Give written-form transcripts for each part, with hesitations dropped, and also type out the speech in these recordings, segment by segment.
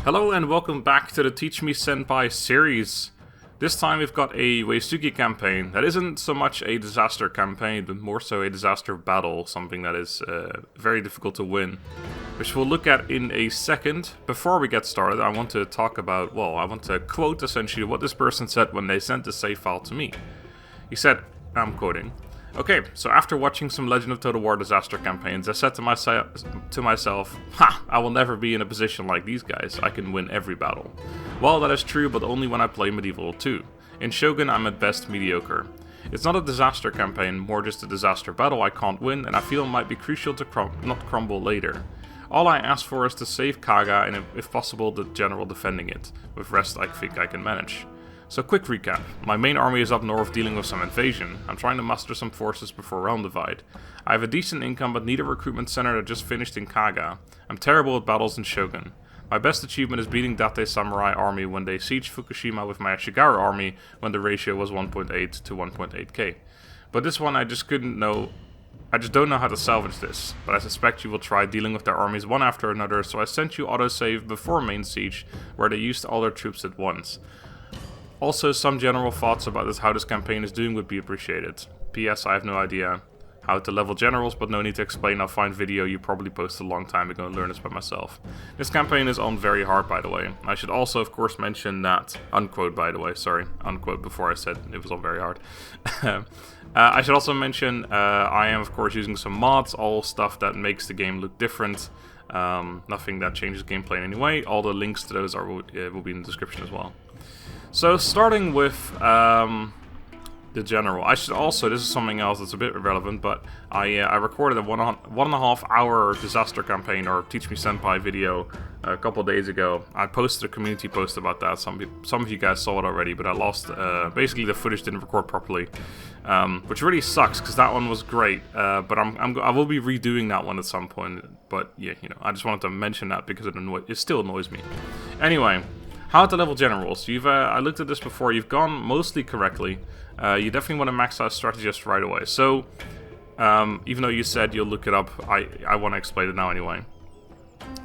Hello and welcome back to the Teach Me Senpai series. This time we've got a Uesugi campaign that isn't so much a disaster campaign, but more so a disaster battle, something that is very difficult to win, which we'll look at in a second. Before we get started, I want to talk about, I want to quote essentially what this person said when they sent the save file to me. He said, I'm quoting, "Okay, so after watching some Legend of Total War disaster campaigns, I said to myself, ha, I will never be in a position like these guys. I can win every battle. Well, that is true, but only when I play Medieval 2. In Shogun, I'm at best mediocre. It's not a disaster campaign, more just a disaster battle I can't win, and I feel it might be crucial to not crumble later. All I ask for is to save Kaga, and if possible, the general defending it. With rest, I think I can manage. So quick recap, my main army is up north dealing with some invasion. I'm trying to muster some forces before realm divide. I have a decent income but need a recruitment center that just finished in Kaga. I'm terrible at battles in Shogun. My best achievement is beating Date Samurai army when they sieged Fukushima with my Ashigaru army when the ratio was 1.8 to 1.8k. But this one I just don't know how to salvage this, but I suspect you will try dealing with their armies one after another, so I sent you autosave before main siege where they used all their troops at once. Also, some general thoughts about how this campaign is doing would be appreciated. P.S. I have no idea how to level generals, but no need to explain. I'll find video you probably posted a long time ago and learn this by myself. This campaign is on very hard, by the way. I should also, of course, mention that... Unquote, by the way. Sorry. Unquote before I said it was on very hard. I should also mention I am, of course, using some mods. All stuff that makes the game look different. Nothing that changes gameplay in any way. All the links to those will be in the description as well. So, starting with the general. I should also, this is something else that's a bit irrelevant, but I recorded a 1.5 hour disaster campaign, or Teach Me Senpai video, a couple of days ago. I posted a community post about that. Some of you guys saw it already, but I lost, basically the footage didn't record properly, which really sucks, because that one was great, but I will be redoing that one at some point, but yeah, I just wanted to mention that because it still annoys me. Anyway. How to level generals. I looked at this before. You've gone mostly correctly. You definitely want to max out strategist right away. So, even though you said you'll look it up, I want to explain it now anyway.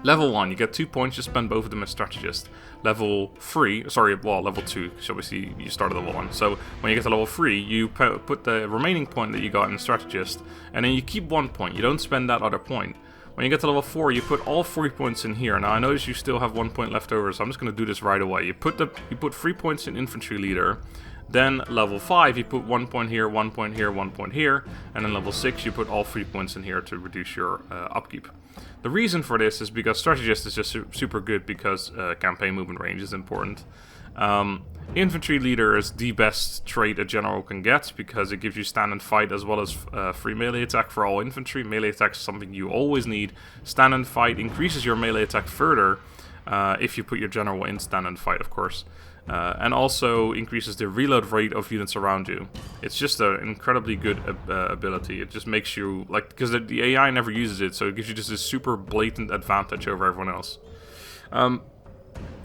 Level 1, you get 2 points. You spend both of them as strategist. Level 2, because obviously you started level 1. So, when you get to level 3, you put the remaining point that you got in strategist, and then you keep 1 point. You don't spend that other point. When you get to level 4, you put all 3 points in here. Now, I notice you still have 1 point left over, so I'm just going to do this right away. You put 3 points in infantry leader. Then, level 5, you put 1 point here, 1 point here, 1 point here. And then level 6, you put all 3 points in here to reduce your upkeep. The reason for this is because strategist is just super good because campaign movement range is important. Infantry leader is the best trait a general can get because it gives you stand and fight as well as free melee attack for all infantry. Melee attack is something you always need. Stand and fight increases your melee attack further if you put your general in stand and fight, of course. And also increases the reload rate of units around you. It's just an incredibly good ability. It just makes you, because the AI never uses it, so it gives you just this super blatant advantage over everyone else.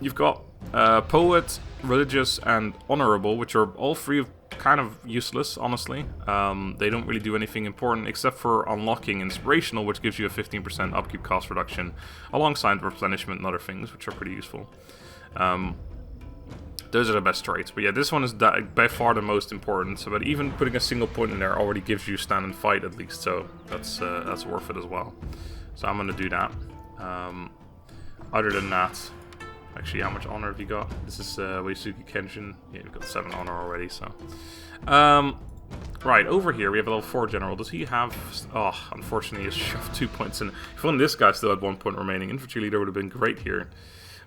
You've got Poet, Religious, and Honorable, which are all three kind of useless, honestly. They don't really do anything important except for unlocking Inspirational, which gives you a 15% upkeep cost reduction, alongside Replenishment and other things, which are pretty useful. Those are the best traits. But yeah, this one is by far the most important. So, but even putting a single point in there already gives you stand and fight at least. So that's worth it as well. So I'm gonna do that. Other than that, actually, how much honor have you got? This is Uesugi Kenshin. Yeah, you've got 7 honor already. So, right over here we have a level 4 general. Does he have? Oh, unfortunately, he's shoved 2 points in. If only this guy still had 1 point remaining, infantry leader would have been great here.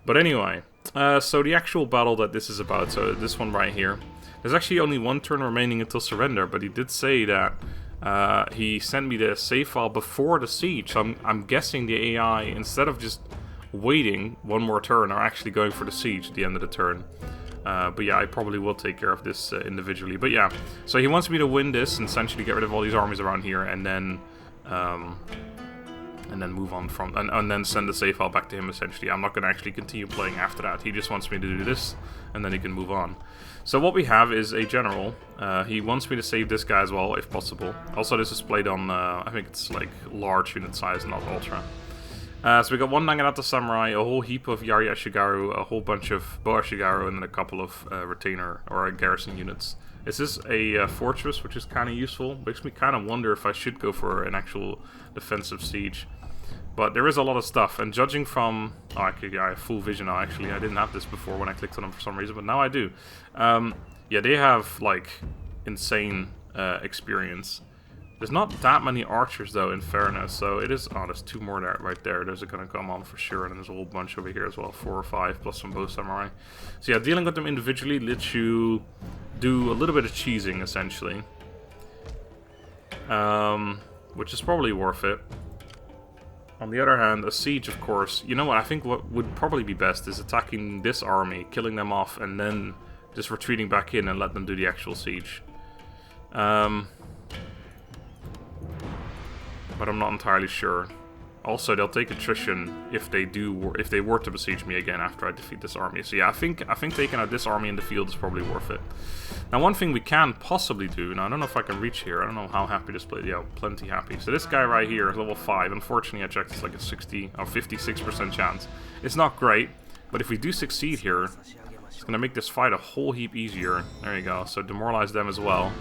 But anyway, so the actual battle that this is about, so this one right here, there's actually only 1 turn remaining until surrender, but he did say that he sent me the save file before the siege, so I'm guessing the AI, instead of just waiting 1 more turn, are actually going for the siege at the end of the turn. But yeah, I probably will take care of this individually. But yeah, so he wants me to win this and essentially get rid of all these armies around here, and then move on from, and then send the save file back to him, essentially. I'm not going to actually continue playing after that. He just wants me to do this, and then he can move on. So what we have is a general. He wants me to save this guy as well, if possible. Also, this is played on, I think it's like large unit size, not ultra. So we got one Naginata Samurai, a whole heap of Yari Ashigaru, a whole bunch of Bo Ashigaru, and then a couple of retainer or garrison units. This is a fortress, which is kind of useful. Makes me kind of wonder if I should go for an actual defensive siege. But there is a lot of stuff, and judging from... Oh, actually, I have full vision now, actually. I didn't have this before when I clicked on them for some reason, but now I do. Yeah, they have, like, insane experience. There's not that many archers, though, in fairness, so it is... Oh, there's two more there, right there. Those are going to come on for sure, and there's a whole bunch over here as well. 4 or 5, plus some bow samurai. So yeah, dealing with them individually lets you do a little bit of cheesing, essentially. Which is probably worth it. On the other hand, a siege, of course... You know what, I think what would probably be best is attacking this army, killing them off, and then just retreating back in and let them do the actual siege. But I'm not entirely sure. Also, they'll take attrition if they were to besiege me again after I defeat this army. So yeah, I think taking out this army in the field is probably worth it. Now, one thing we can possibly do, now I don't know if I can reach here. I don't know how happy this plays. Yeah, plenty happy. So this guy right here is level 5. Unfortunately, I checked, it's like a 60 or 56% chance. It's not great, but if we do succeed here, it's gonna make this fight a whole heap easier. There you go. So demoralize them as well.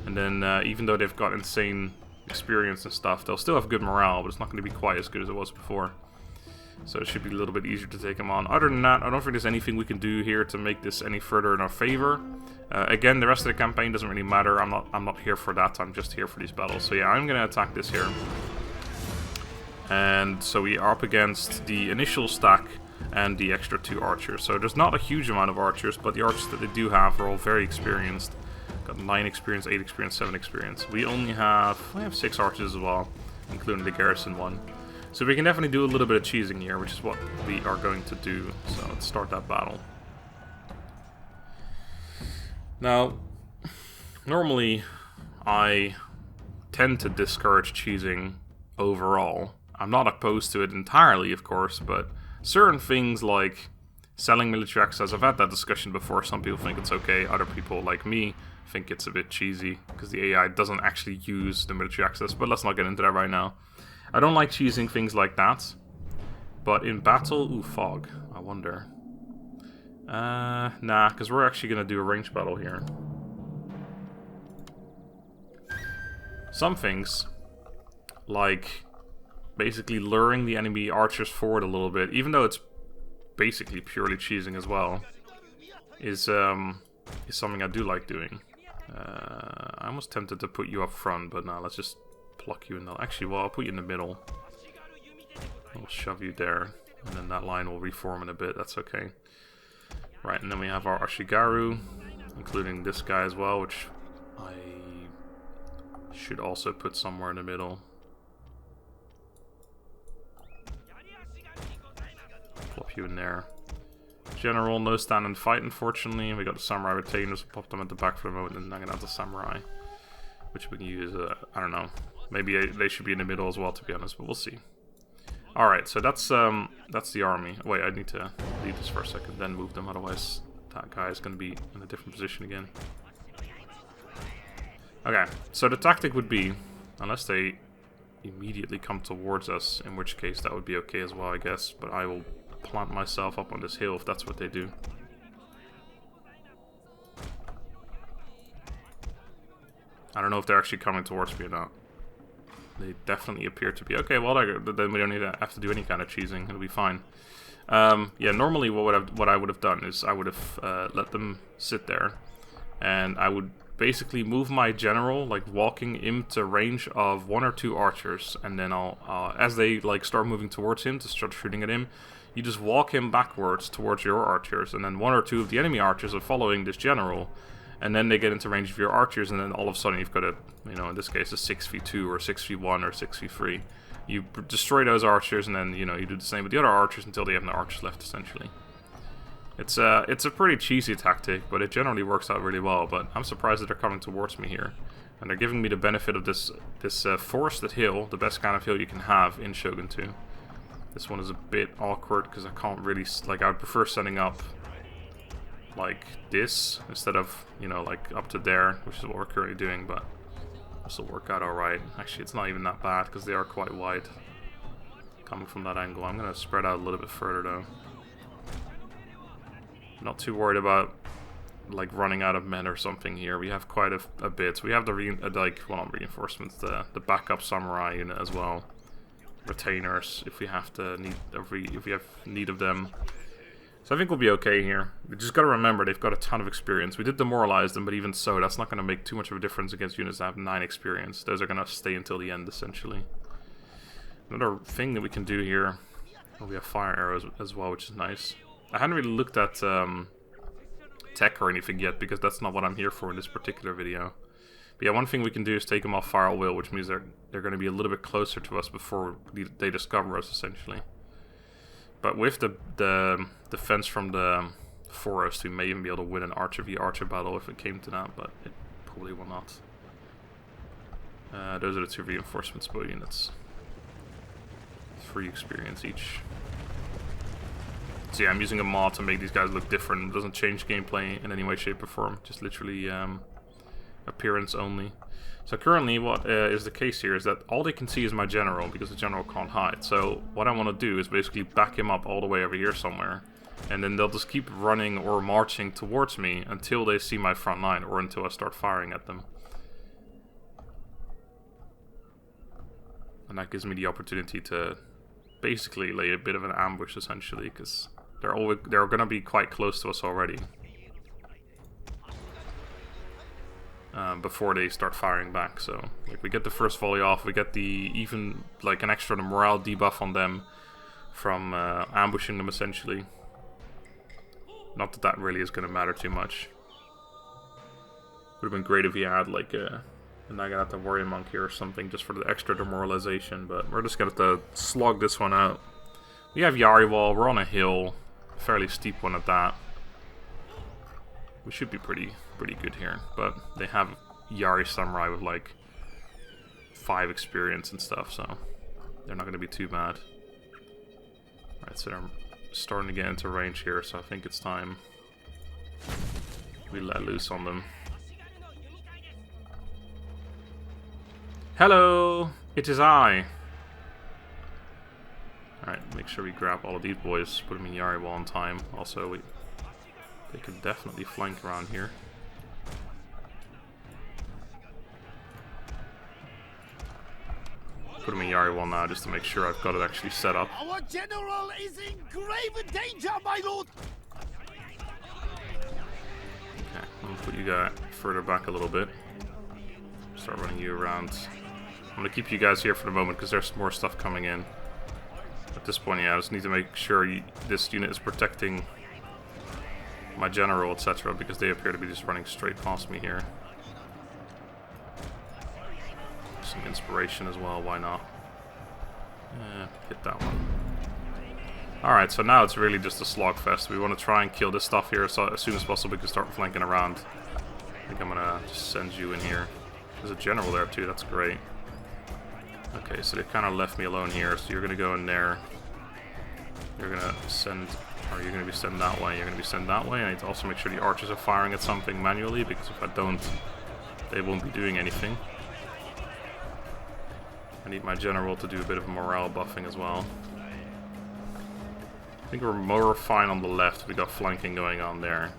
And then even though they've got insane experience and stuff, they'll still have good morale, but it's not going to be quite as good as it was before. So it should be a little bit easier to take them on. Other than that, I don't think there's anything we can do here to make this any further in our favor. Again, the rest of the campaign doesn't really matter. I'm not here for that. I'm just here for these battles. So yeah, I'm going to attack this here. And so we are up against the initial stack and the extra 2 archers. So there's not a huge amount of archers, but the archers that they do have are all very experienced. Got 9 experience, 8 experience, 7 experience. We have 6 archers as well, including the garrison one. So we can definitely do a little bit of cheesing here, which is what we are going to do. So let's start that battle. Now, normally I tend to discourage cheesing overall. I'm not opposed to it entirely, of course, but certain things like selling military access, I've had that discussion before. Some people think it's okay, other people, like me, think it's a bit cheesy because the AI doesn't actually use the military access, but let's not get into that right now. I don't like cheesing things like that, but in battle, ooh, fog, I wonder. Nah, because we're actually going to do a ranged battle here. Some things, like basically luring the enemy archers forward a little bit, even though it's basically purely cheesing as well, is something I do like doing. I'm almost tempted to put you up front, but no, let's just pluck you in the... Actually, well, I'll put you in the middle. I'll shove you there, and then that line will reform in a bit, that's okay. Right, and then we have our Ashigaru, including this guy as well, which I should also put somewhere in the middle. Plop you in there. General, no stand and fight, unfortunately. We got the samurai retainers, we'll pop them at the back for the moment, and then Naginata samurai, which we can use, I don't know. Maybe they should be in the middle as well, to be honest, but we'll see. Alright, so that's the army. Wait, I need to leave this for a second, then move them, otherwise that guy is going to be in a different position again. Okay, so the tactic would be, unless they immediately come towards us, in which case that would be okay as well, I guess, but I will plant myself up on this hill if that's what they do. I don't know if they're actually coming towards me or not. They definitely appear to be. Okay, well, then we don't need to have to do any kind of cheesing. It'll be fine. Yeah, normally what I would have done is I would have let them sit there, and I would basically move my general, like walking into range of 1 or 2 archers, and then I'll as they like start moving towards him to start shooting at him, you just walk him backwards towards your archers, and then 1 or 2 of the enemy archers are following this general, and then they get into range of your archers, and then all of a sudden you've got a, you know, in this case a 6v2 or 6v1 or 6v3. You destroy those archers, and then, you know, you do the same with the other archers until they have no archers left, essentially. It's a pretty cheesy tactic, but it generally works out really well. But I'm surprised that they're coming towards me here, and they're giving me the benefit of this forested hill, the best kind of hill you can have in Shogun 2. This one is a bit awkward because I can't really, like, I would prefer setting up like this instead of, you know, like up to there, which is what we're currently doing, but this will work out alright. Actually, it's not even that bad because they are quite wide. coming from that angle. I'm gonna spread out a little bit further though. Not too worried about like running out of men or something here. We have quite a bit. We have the not reinforcements, the backup samurai unit as well. Retainers if we have to if we have need of them. So I think we'll be okay here. We just gotta remember they've got a ton of experience. We did demoralize them, but even so, that's not gonna make too much of a difference against units that have 9 experience. Those are gonna stay until the end essentially. Another thing that we can do here, we have fire arrows as well, which is nice. I hadn't really looked at tech or anything yet, because that's not what I'm here for in this particular video. But yeah, one thing we can do is take them off fire at will, which means they're going to be a little bit closer to us before they discover us, essentially. But with the defense from the forest, we may even be able to win an archer v archer battle if it came to that, but it probably will not. Those are the 2 reinforcement bow units. 3 experience each. So yeah, I'm using a mod to make these guys look different. It doesn't change gameplay in any way, shape, or form. Just literally appearance only. So currently what is the case here is that all they can see is my general, because the general can't hide. So what I want to do is basically back him up all the way over here somewhere. And then they'll just keep running or marching towards me until they see my front line, or until I start firing at them. And that gives me the opportunity to basically lay a bit of an ambush, essentially, because they're going to be quite close to us already. Before they start firing back. So like we get the first volley off, we get even like an extra morale debuff on them from ambushing them, essentially. Not that that really is going to matter too much. Would have been great if he had like a Naginata warrior monk here or something, just for the extra demoralization, but we're just going to have to slog this one out. We have Yari Wall, we're on a hill, a fairly steep one at that. We should be pretty good here, but they have Yari Samurai with like 5 experience and stuff, so they're not going to be too bad. Alright, so they're starting to get into range here, so I think it's time we let loose on them. Hello, it is I. Alright, make sure we grab all of these boys, put them in Yari Wall in time. Also, they could definitely flank around here. Put them in Yari Wall now, just to make sure I've got it actually set up. Our general is in grave danger, my lord. Okay, I'm gonna put you guys further back a little bit. Start running you around. I'm gonna keep you guys here for the moment because there's more stuff coming in. At this point, yeah, I just need to make sure this unit is protecting my general, etc., because they appear to be just running straight past me here. Some inspiration as well, why not? Hit that one. Alright, so now it's really just a slogfest. We want to try and kill this stuff here so as soon as possible we can start flanking around. I think I'm gonna just send you in here. There's a general there too, that's great. Okay, so they kind of left me alone here, so you're gonna go in there. You're gonna send, or you're gonna be sent that way, you're gonna be sent that way. I need to also make sure the archers are firing at something manually, because if I don't, they won't be doing anything. I need my general to do a bit of morale buffing as well. I think we're more fine on the left, we got flanking going on there.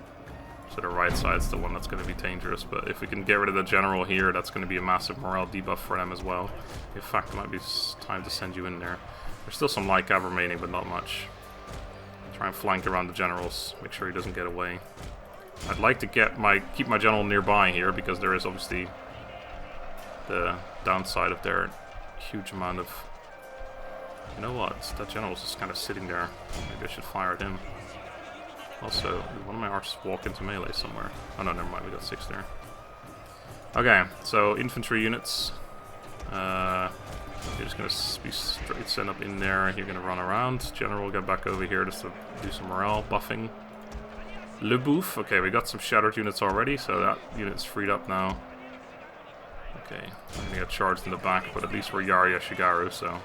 So the right side's the one that's going to be dangerous, but if we can get rid of the general here, that's going to be a massive morale debuff for them as well. In fact, it might be time to send you in there. There's still some light cav remaining, but not much. Try and flank around the generals, make sure he doesn't get away. I'd like to keep my general nearby here, because there is obviously the downside of their huge amount of... You know what? That general's just kind of sitting there. Maybe I should fire at him. Also, one of my archers walk into melee somewhere. Oh no, never mind, we got 6 there. Okay, so infantry units. You're just going to be straight sent up in there. You're going to run around. General will get back over here just to do some morale buffing. Le Bouffe. Okay, we got some shattered units already, so that unit's freed up now. Okay, I'm going to get charged in the back, but at least we're Yari Ashigaru, so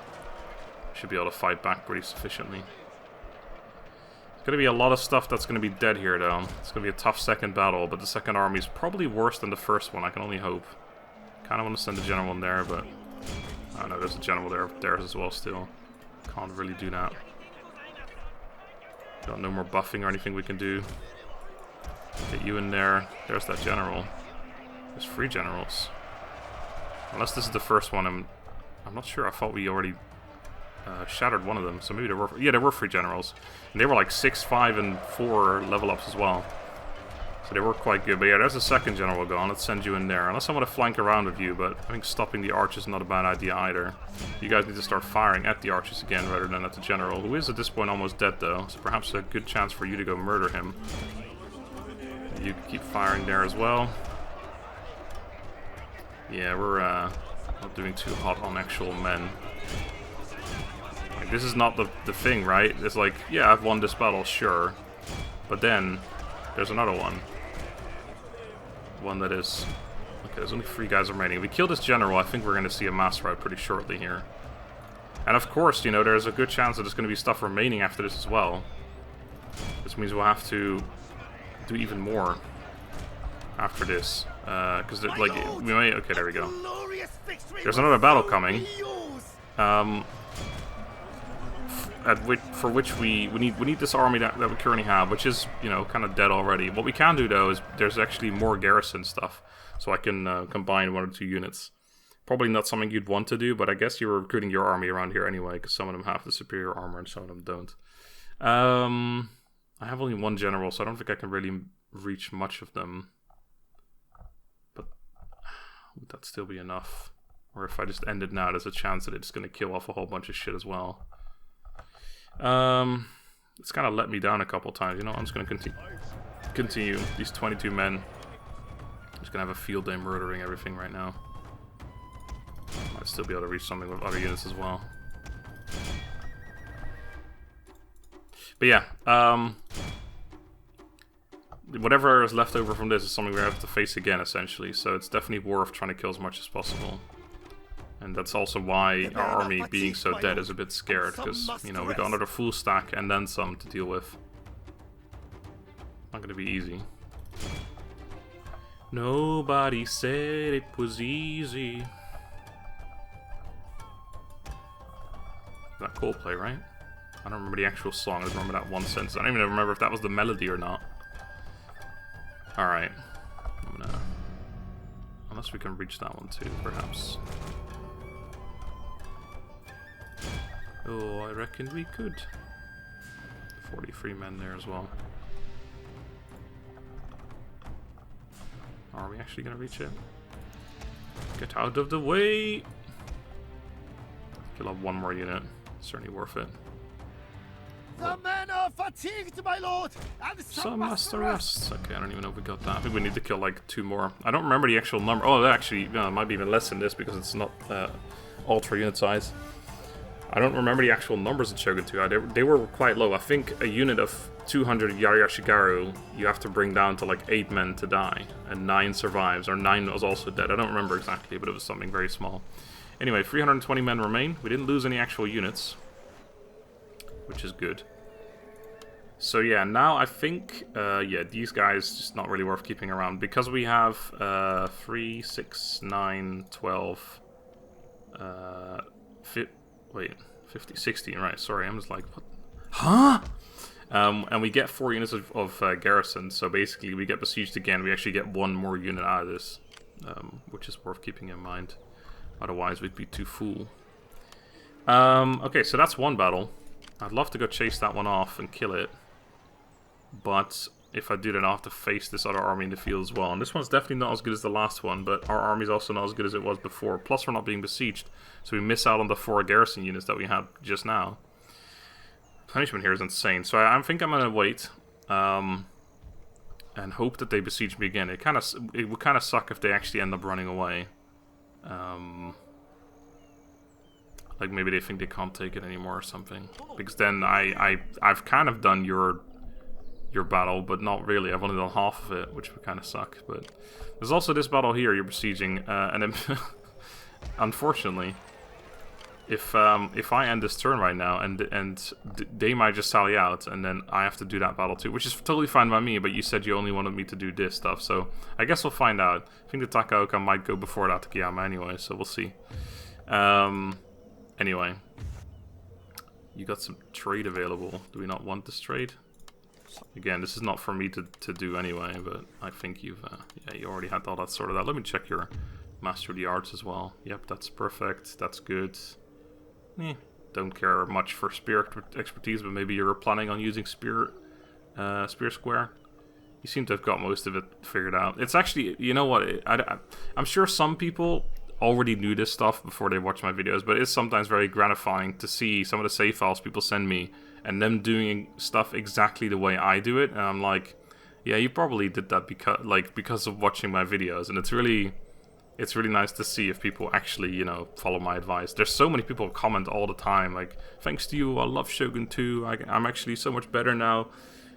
should be able to fight back pretty sufficiently. There's going to be a lot of stuff that's going to be dead here, though. It's going to be a tough second battle, but the second army is probably worse than the first one, I can only hope. Kind of want to send the general in there, but... Oh no, there's a general there, theirs as well still. Can't really do that. Got no more buffing or anything we can do. Get you in there. There's that general. There's 3 generals. Unless this is the first one, I'm not sure. I thought we already shattered one of them. So maybe there were... Yeah, there were 3 generals. And they were like 6, 5, and 4 level ups as well. So they were quite good. But yeah, there's a second general gone. Let's send you in there. Unless I want to flank around with you, but I think stopping the archers is not a bad idea either. You guys need to start firing at the archers again rather than at the general, who is at this point almost dead though. So perhaps a good chance for you to go murder him. You can keep firing there as well. Yeah, we're not doing too hot on actual men. Like, this is not the thing, right? It's like, yeah, I've won this battle, sure. But then, there's another one. One that is... Okay, there's only 3 guys remaining. If we kill this general, I think we're going to see a mass rout pretty shortly here. And of course, you know, there's a good chance that there's going to be stuff remaining after this as well. This means we'll have to do even more after this. Because, like, we may... Okay, there we go. There's another battle coming. For which we need this army that we currently have, which is, you know, kind of dead already. What we can do though is there's actually more garrison stuff, so I can combine 1 or 2 units. Probably not something you'd want to do, but I guess you're recruiting your army around here anyway, because some of them have the superior armor and some of them don't. I have only 1 general, so I don't think I can really reach much of them. But would that still be enough? Or if I just end it now, there's a chance that it's going to kill off a whole bunch of shit as well. It's kind of let me down a couple times. You know, I'm just going to continue. These 22 men. I'm just going to have a field day murdering everything right now. Might still be able to reach something with other units as well. But yeah, whatever is left over from this is something we have to face again, essentially. So it's definitely worth trying to kill as much as possible. And that's also why our army being so dead is a bit scared, because, you know, we got another full stack and then some to deal with. Not gonna be easy. Nobody said it was easy. That Coldplay, right? I don't remember the actual song, I just remember that one sentence. I don't even remember if that was the melody or not. Alright. I'm gonna... Unless we can reach that one too, perhaps. Oh, I reckon we could. 43 men there as well. Are we actually gonna reach it? Get out of the way! Kill off 1 more unit. Certainly worth it. The men are fatigued, my lord, and some must rest. Okay, I don't even know if we got that. I think we need to kill like 2 more. I don't remember the actual number. Oh, actually, it might be even less than this because it's not ultra unit size. I don't remember the actual numbers of Shogun 2. They were quite low. I think a unit of 200 Yari-Yashigaru you have to bring down to like 8 men to die, and 9 survives, or 9 was also dead. I don't remember exactly, but it was something very small. Anyway, 320 men remain. We didn't lose any actual units, which is good. So yeah, now I think, yeah, these guys just not really worth keeping around, because we have 3, 6, 9, 12, 50, 16, right, sorry, I'm just like, what? Huh? And we get 4 units of garrison, so basically we get besieged again, we actually get 1 more unit out of this, which is worth keeping in mind, otherwise we'd be too full. Okay, so that's 1 battle. I'd love to go chase that one off and kill it, but if I do that, I'll have to face this other army in the field as well. And this one's definitely not as good as the last one, but our army's also not as good as it was before. Plus, we're not being besieged, so we miss out on the 4 garrison units that we had just now. Punishment here is insane, so I think I'm gonna wait and hope that they besiege me again. It would kind of suck if they actually end up running away. Like maybe they think they can't take it anymore or something. Because then I've kind of done your battle, but not really. I've only done half of it, which would kind of suck. But there's also this battle here you're besieging, and then unfortunately, if I end this turn right now and they might just sally out, and then I have to do that battle too, which is totally fine by me. But you said you only wanted me to do this stuff, so I guess we'll find out. I think the Takaoka might go before that Takayama anyway, so we'll see. Anyway, You got some trade available. Do we not want this trade? Again, this is not for me to do anyway, but I think you've... yeah, you already had all that sorted out. Let me check your Master of the Arts as well. Yep, that's perfect. That's good. Don't care much for spear expertise, but maybe you're planning on using spear square. You seem to have got most of it figured out. It's actually, you know what, I'm sure some people already knew this stuff before they watch my videos, but it's sometimes very gratifying to see some of the save files people send me and them doing stuff exactly the way I do it, and I'm like, yeah, you probably did that because of watching my videos, and it's really nice to see if people actually, you know, follow my advice. There's so many people who comment all the time, like, thanks to you, I love Shogun 2, I'm actually so much better now.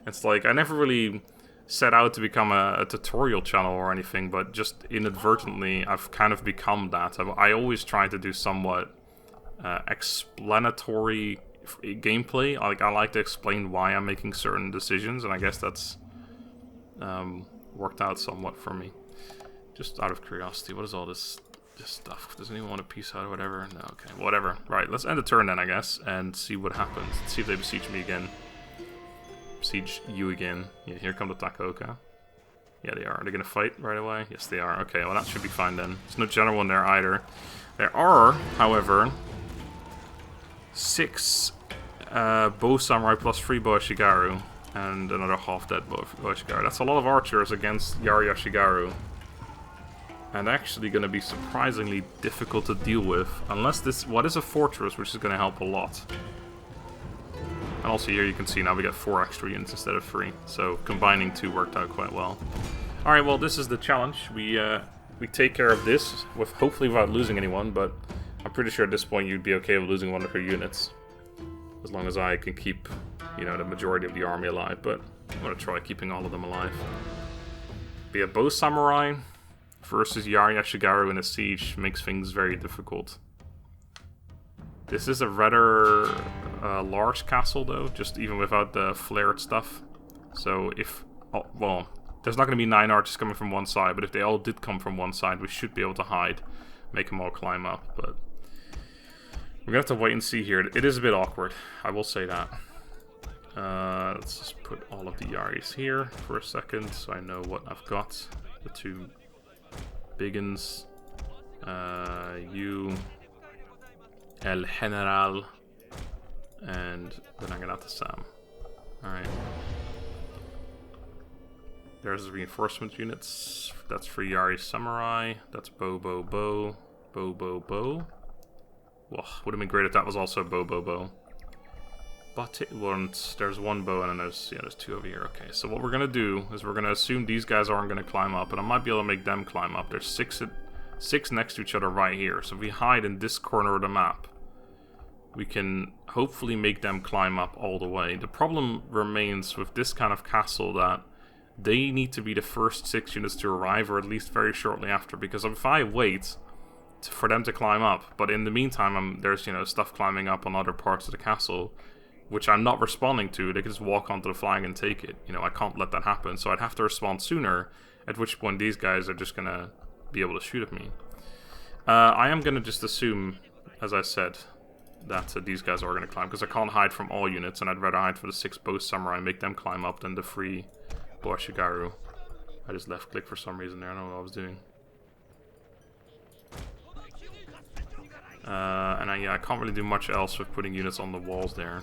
It's like, I never really set out to become a tutorial channel or anything, but just inadvertently, I've kind of become that. I always try to do somewhat explanatory gameplay. I like to explain why I'm making certain decisions, and I guess that's worked out somewhat for me. Just out of curiosity, what is all this stuff? Does anyone want a peace out or whatever? No, okay, whatever. Right, let's end the turn then, I guess, and see what happens. Let's see if they besiege me again. Besiege you again. Yeah, here come the Takaoka. Yeah, they are. Are they going to fight right away? Yes, they are. Okay, well, that should be fine then. There's no general in there either. There are, however, 6 bow samurai plus 3 bow Shigaru, and another half-dead bow Shigaru. That's a lot of archers against Yari Yashigaru. And actually going to be surprisingly difficult to deal with, unless this... What is a fortress, which is going to help a lot. And also here you can see now we got 4 extra units instead of 3, so combining 2 worked out quite well. Alright, well, this is the challenge. We take care of this, with hopefully without losing anyone, but I'm pretty sure at this point you'd be okay with losing one of your units. As long as I can keep, you know, the majority of the army alive, but I'm going to try keeping all of them alive. Be a bow samurai versus Yari Yashigaru in a siege makes things very difficult. This is a rather large castle, though, just even without the flared stuff. So if... Oh, well, there's not going to be 9 archers coming from one side, but if they all did come from one side, we should be able to hide. Make them all climb up, but... We're going to have to wait and see here. It is a bit awkward, I will say that. Let's just put all of the Yaris here for a second, so I know what I've got. The 2 big uns. You... El General, and then I'm gonna have to Sam. Alright. There's the reinforcement units. That's for Yari Samurai. That's bow, bow, bow. Bow, bow, bow. Well, would have been great if that was also bow, bow, bow. But it won't. There's 1 bow and then there's 2 over here. Okay, so what we're gonna do is we're gonna assume these guys aren't gonna climb up, and I might be able to make them climb up. There's 6 next to each other right here. So if we hide in this corner of the map, we can hopefully make them climb up all the way. The problem remains with this kind of castle that they need to be the first 6 units to arrive, or at least very shortly after, because if I wait for them to climb up, but in the meantime there's, you know, stuff climbing up on other parts of the castle, which I'm not responding to, they can just walk onto the flag and take it. You know, I can't let that happen, so I'd have to respond sooner, at which point these guys are just gonna be able to shoot at me. I am gonna just assume, as I said, that these guys are going to climb, because I can't hide from all units, and I'd rather hide for the 6 bow samurai and make them climb up than the 3 bow Shigaru. I just left click for some reason there, I don't know what I was doing. And I can't really do much else with putting units on the walls there,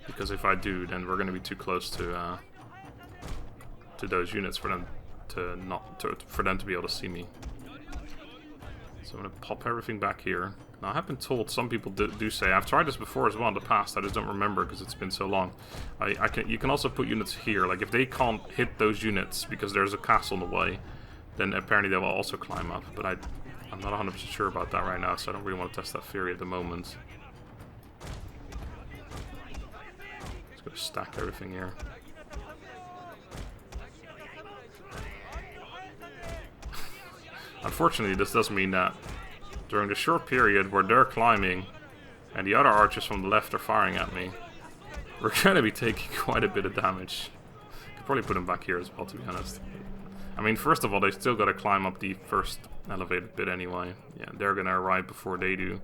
because if I do, then we're going to be too close to those units for them to be able to see me. So I'm going to pop everything back here. Now, I have been told some people do say, I've tried this before as well in the past, I just don't remember because it's been so long. You can also put units here, like if they can't hit those units because there's a castle in the way, then apparently they will also climb up. But I'm not 100% sure about that right now, so I don't really want to test that theory at the moment. Just going to stack everything here. Unfortunately, this does mean that during the short period where they're climbing and the other archers from the left are firing at me, we're going to be taking quite a bit of damage. Could probably put them back here as well, to be honest. I mean, first of all, they still got to climb up the first elevated bit anyway. Yeah, they're going to arrive before they do.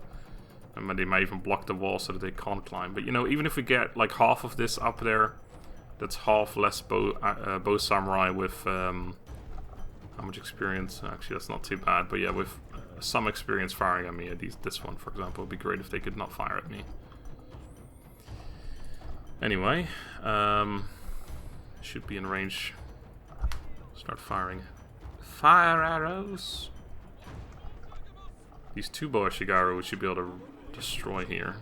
And they might even block the wall so that they can't climb. But you know, even if we get like half of this up there, that's half less bow samurai with how much experience? Actually, that's not too bad. But yeah, with some experience firing at me. This one, for example, would be great if they could not fire at me. Anyway, should be in range. Start firing. Fire arrows! These 2 Boashigaru we should be able to destroy here.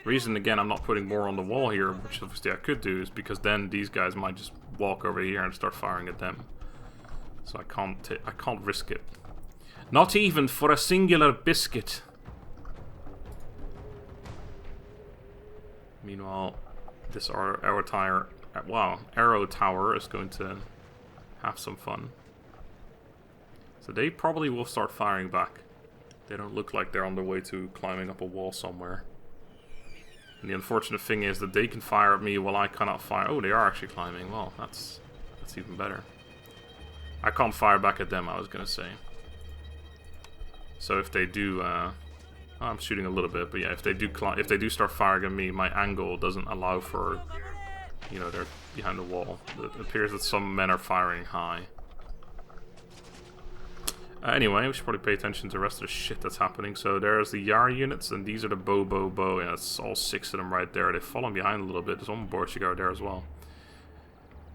Reason, again, I'm not putting more on the wall here, which obviously I could do, is because then these guys might just walk over here and start firing at them. So I can't risk it. Not even for a singular biscuit. Meanwhile, this arrow tower is going to have some fun. So they probably will start firing back. They don't look like they're on their way to climbing up a wall somewhere. And the unfortunate thing is that they can fire at me while I cannot fire. Oh, they are actually climbing. Well, that's even better. I can't fire back at them, I was gonna say. So if they do, I'm shooting a little bit, but yeah, if they do start firing at me, my angle doesn't allow for, you know, they're behind the wall. It appears that some men are firing high. Anyway, we should probably pay attention to the rest of the shit that's happening. So there's the Yari units, and these are the bow. Yeah, it's all 6 of them right there. They've fallen behind a little bit. There's one Borshigar there as well.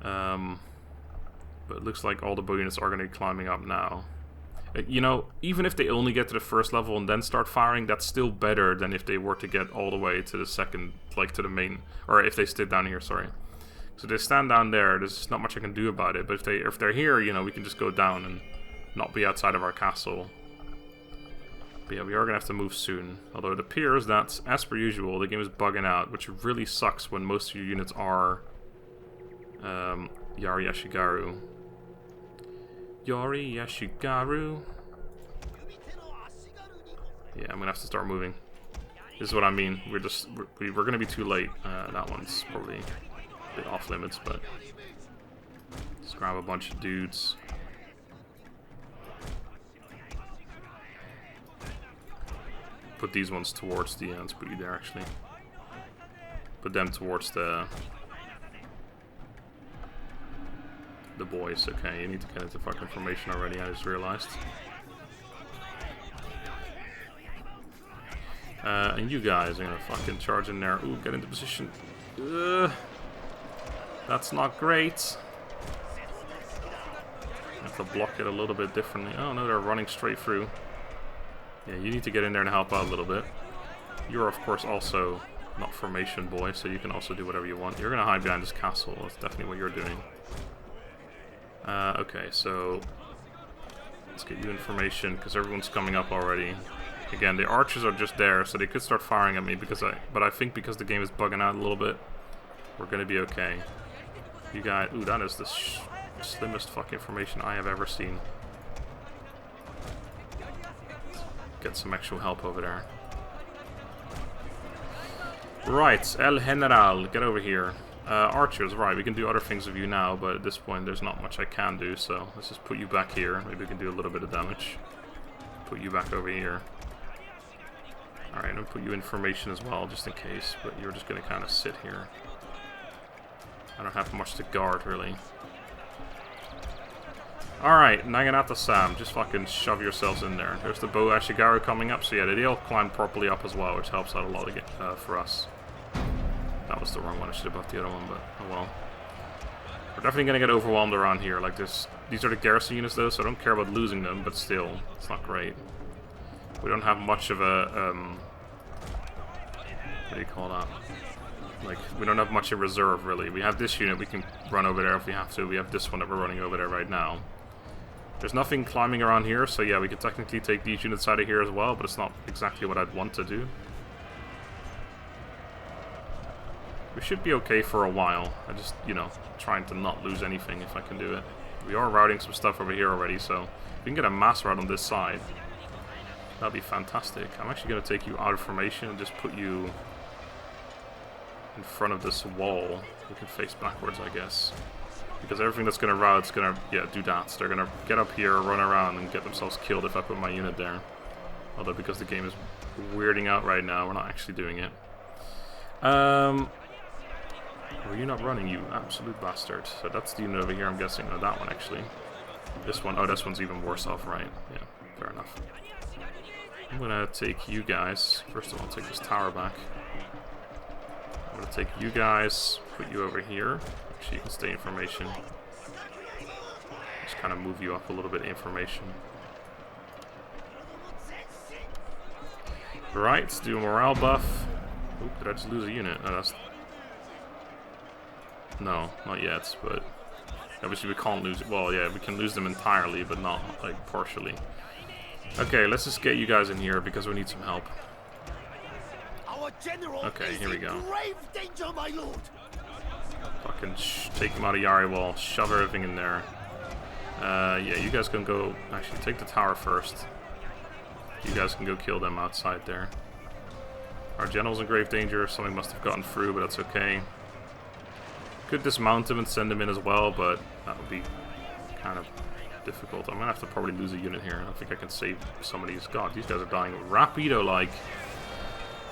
But it looks like all the bow units are going to be climbing up now. You know, even if they only get to the first level and then start firing, that's still better than if they were to get all the way to the second, like to the main, or if they stayed down here, sorry. So they stand down there, there's not much I can do about it, but if they're here, you know, we can just go down and not be outside of our castle. But yeah, we are going to have to move soon. Although it appears that, as per usual, the game is bugging out, which really sucks when most of your units are Yari Yashigaru. Yari Yashigaru. Yeah, I'm gonna have to start moving. This is what I mean. We're gonna be too late. That one's probably a bit off limits, but let's grab a bunch of dudes. Put these ones towards the let's put you there actually. Put them towards the boys. Okay, you need to get into fucking formation already, I just realized. And you guys are gonna fucking charge in there. Ooh, get into position. That's not great. I have to block it a little bit differently. Oh no, they're running straight through. Yeah, you need to get in there and help out a little bit. You're of course also not formation boy, so you can also do whatever you want. You're gonna hide behind this castle. That's definitely what you're doing. Okay, so let's get you information because everyone's coming up already. Again, the archers are just there, so they could start firing at me but I think because the game is bugging out a little bit, we're gonna be okay. You guys, ooh, that is the slimmest fucking formation I have ever seen. Get some actual help over there. Right, El General, get over here. Archers, right, we can do other things with you now, but at this point there's not much I can do, so let's just put you back here. Maybe we can do a little bit of damage. Put you back over here. Alright, I'm gonna put you in formation as well, just in case, but you're just gonna kind of sit here. I don't have much to guard, really. Alright, Naginata-san, just fucking shove yourselves in there. There's the Bo Ashigaru coming up, so yeah, they all climb properly up as well, which helps out a lot for us. That was the wrong one, I should have buffed the other one, but oh well. We're definitely gonna get overwhelmed around here, like this. These are the garrison units though, so I don't care about losing them, but still, it's not great. We don't have much of a, what do you call that? Like, we don't have much in reserve, really. We have this unit we can run over there if we have to. We have this one that we're running over there right now. There's nothing climbing around here, so yeah, we could technically take these units out of here as well, but it's not exactly what I'd want to do. We should be okay for a while. I just, you know, trying to not lose anything if I can do it. We are routing some stuff over here already, so if we can get a mass route on this side, that'd be fantastic. I'm actually going to take you out of formation and just put you in front of this wall. We can face backwards, I guess. Because everything that's going to route is going to, yeah, do that. So they're going to get up here, run around, and get themselves killed if I put my unit there. Although because the game is weirding out right now. We're not actually doing it. Were you not running, you absolute bastard? So that's the unit over here, I'm guessing. No, that one actually. This one, oh, this one's even worse off, right? Yeah, fair enough. I'm gonna take you guys. First of all, I'll take this tower back. I'm gonna take you guys, put you over here. Actually, you can stay in formation. Just kind of move you up a little bit in formation. Right, let's do a morale buff. Oop, did I just lose a unit? Oh, that's... No, not yet, but... Obviously we can't lose... Well, yeah, we can lose them entirely, but not, like, partially. Okay, let's just get you guys in here, because we need some help. Okay, here we go. Grave danger, my lord. Fucking take them out of Yari Wall, shove everything in there. Yeah, you guys can go... Actually, take the tower first. You guys can go kill them outside there. Our general's in grave danger. Something must have gotten through, but that's okay. Could dismount him and send him in as well, but that would be kind of difficult. I'm gonna have to probably lose a unit here. I don't think I can save some of these. God, these guys are dying rapido-like.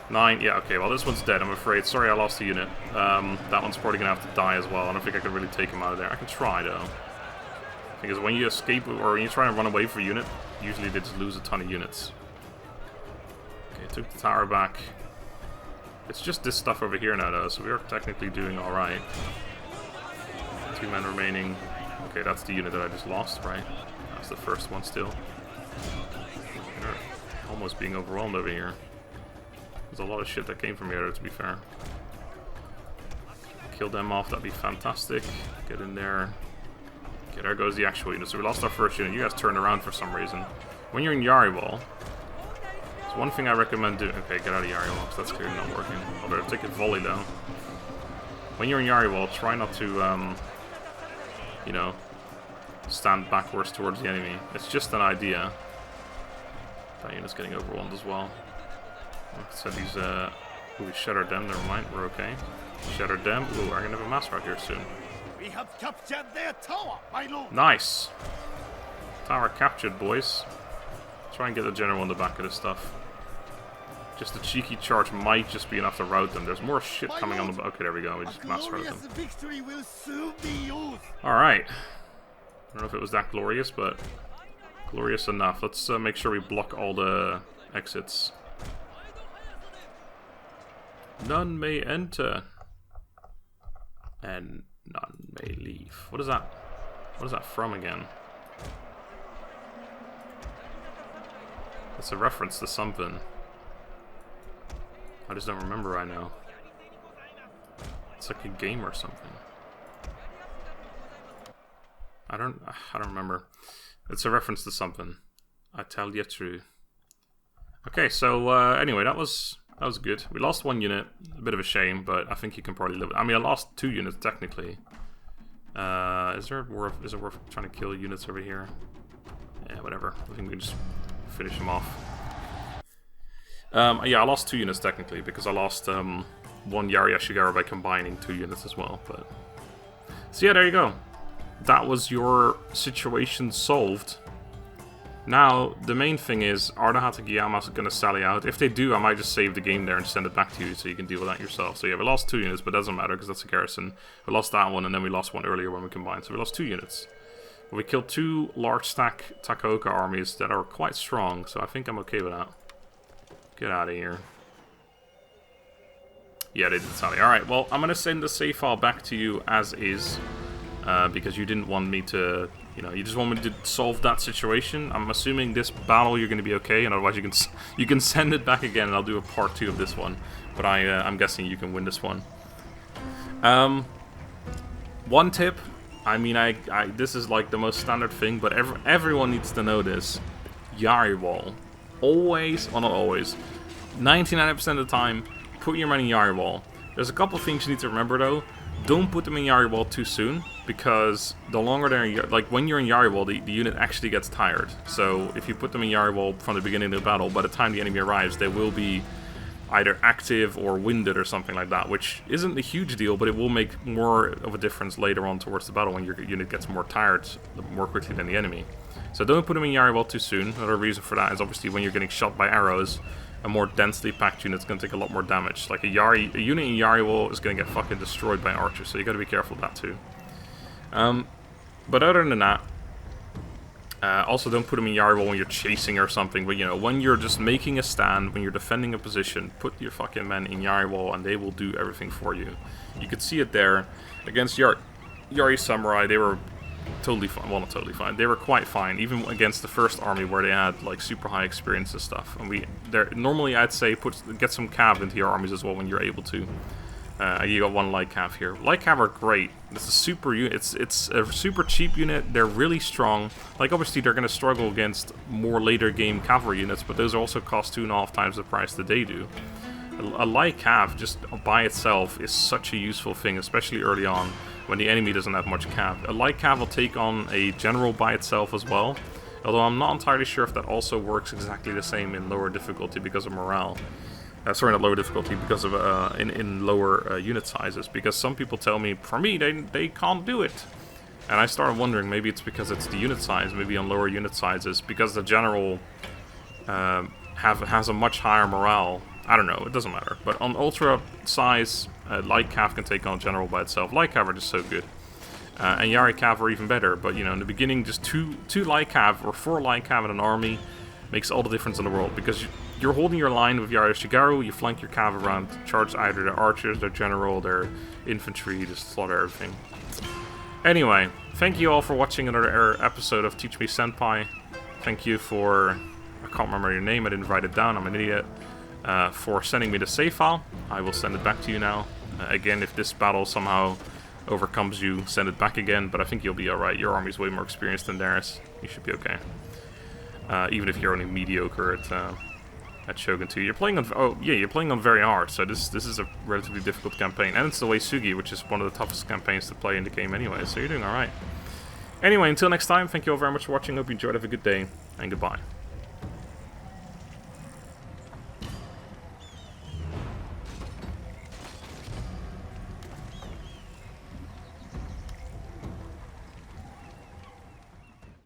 9. Yeah, okay, well this one's dead, I'm afraid. Sorry I lost a unit. That one's probably gonna have to die as well. I don't think I can really take him out of there. I can try, though. Because when you escape, or when you try and run away for a unit, usually they just lose a ton of units. Okay, took the tower back. It's just this stuff over here now, though, so we are technically doing alright. 2 men remaining. Okay, that's the unit that I just lost, right? That's the first one still. They're almost being overwhelmed over here. There's a lot of shit that came from here, to be fair. Kill them off, that'd be fantastic. Get in there. Okay, there goes the actual unit. So we lost our first unit. You guys turned around for some reason. When you're in Yari Wall, it's one thing I recommend doing. Okay, get out of Yari Wall, because that's clearly not working. I'll better take a volley, though. When you're in Yari Wall, try not to, you know, stand backwards towards the enemy. It's just an idea. That unit's getting overwhelmed as well. So these, we shattered them, never mind, we're okay. Shattered them. Ooh, we're gonna have a mass rock here soon. We have captured their tower, my lord. Nice! Tower captured, boys. Try and get the general in the back of this stuff. Just a cheeky charge might just be enough to rout them. There's more shit coming on the... Okay, there we go, we just mass rout them. Victory will soon be yours. Alright. I don't know if it was that glorious, but... glorious enough. Let's make sure we block all the exits. None may enter. And none may leave. What is that? What is that from again? It's a reference to something. I just don't remember right now. It's like a game or something. I don't remember. It's a reference to something. I tell you true. Okay, so anyway, that was good. We lost 1 unit, a bit of a shame, but I think you can probably live with it. I mean, I lost 2 units technically. Is it worth trying to kill units over here? Yeah, whatever. I think we can just finish them off. Yeah, I lost 2 units technically because I lost 1 Yari Ashigaru by combining 2 units as well. But so yeah, there you go. That was your situation solved. Now, the main thing is, are the Hatagiyamas going to sally out? If they do, I might just save the game there and send it back to you so you can deal with that yourself. So yeah, we lost 2 units, but it doesn't matter because that's a garrison. We lost that one, and then we lost 1 earlier when we combined, so we lost 2 units. But we killed 2 large stack Takaoka armies that are quite strong, so I think I'm okay with that. Get out of here. Yeah, they did sally. Alright, well, I'm going to send the save file back to you as is, because you didn't want me to... You know, you just want me to solve that situation. I'm assuming this battle you're going to be okay, and otherwise you can send it back again, and I'll do a part 2 of this one. But I'm guessing you can win this one. One tip. I mean, this is like the most standard thing, but everyone needs to know this. Yari Wall. Always, well not always, 99% of the time, put your money in Yari Wall. There's a couple things you need to remember though. Don't put them in Yari Wall too soon, because the longer they're in, like when you're in Yari Wall, the unit actually gets tired. So if you put them in Yari Wall from the beginning of the battle, by the time the enemy arrives, they will be either active or winded or something like that, which isn't a huge deal, but it will make more of a difference later on towards the battle when your unit gets more tired more quickly than the enemy. So don't put them in Yari Wall too soon. Another reason for that is obviously when you're getting shot by arrows, a more densely packed unit's going to take a lot more damage. Like a unit in Yari Wall is going to get fucking destroyed by archers, so you got to be careful of that too. But other than that, also don't put them in Yari Wall when you're chasing or something, but you know, when you're just making a stand, when you're defending a position, put your fucking men in Yari Wall and they will do everything for you. You could see it there against Yari Samurai. They were totally fine. Well, not totally fine. They were quite fine, even against the first army where they had like super high experience and stuff. And normally I'd say get some cav into your armies as well when you're able to. You got one light cav here. Light cav are great. It's a super unit. It's a super cheap unit. They're really strong. Like obviously they're going to struggle against more later game cavalry units, but those also cost 2.5 times the price that they do. A light cav just by itself is such a useful thing, especially early on when the enemy doesn't have much cav. A light cav will take on a general by itself as well, although I'm not entirely sure if that also works exactly the same in lower difficulty because of morale. Sorry, not lower difficulty, because of in lower unit sizes. Because some people tell me, for me, they can't do it. And I started wondering, maybe it's because it's the unit size, maybe on lower unit sizes, because the general has a much higher morale. I don't know, it doesn't matter. But on ultra size, light cav can take on general by itself. Light cav are just so good. And Yari cav are even better, but you know, in the beginning, just two light cav or 4 light cav in an army makes all the difference in the world, because you're holding your line with Yari Shigaru, you flank your cav around, charge either their archers, their general, their infantry, just slaughter everything. Anyway, thank you all for watching another episode of Teach Me Senpai. Thank you for, I can't remember your name, I didn't write it down, I'm an idiot, for sending me the save file. I will send it back to you now. Again, if this battle somehow overcomes you, send it back again, but I think you'll be alright. Your army's way more experienced than theirs. You should be okay. Even if you're only mediocre at Shogun 2. You're playing on, you're playing on very hard, so this is a relatively difficult campaign. And it's the Uesugi, which is one of the toughest campaigns to play in the game anyway, so you're doing alright. Anyway, until next time, thank you all very much for watching, hope you enjoyed, have a good day, and goodbye.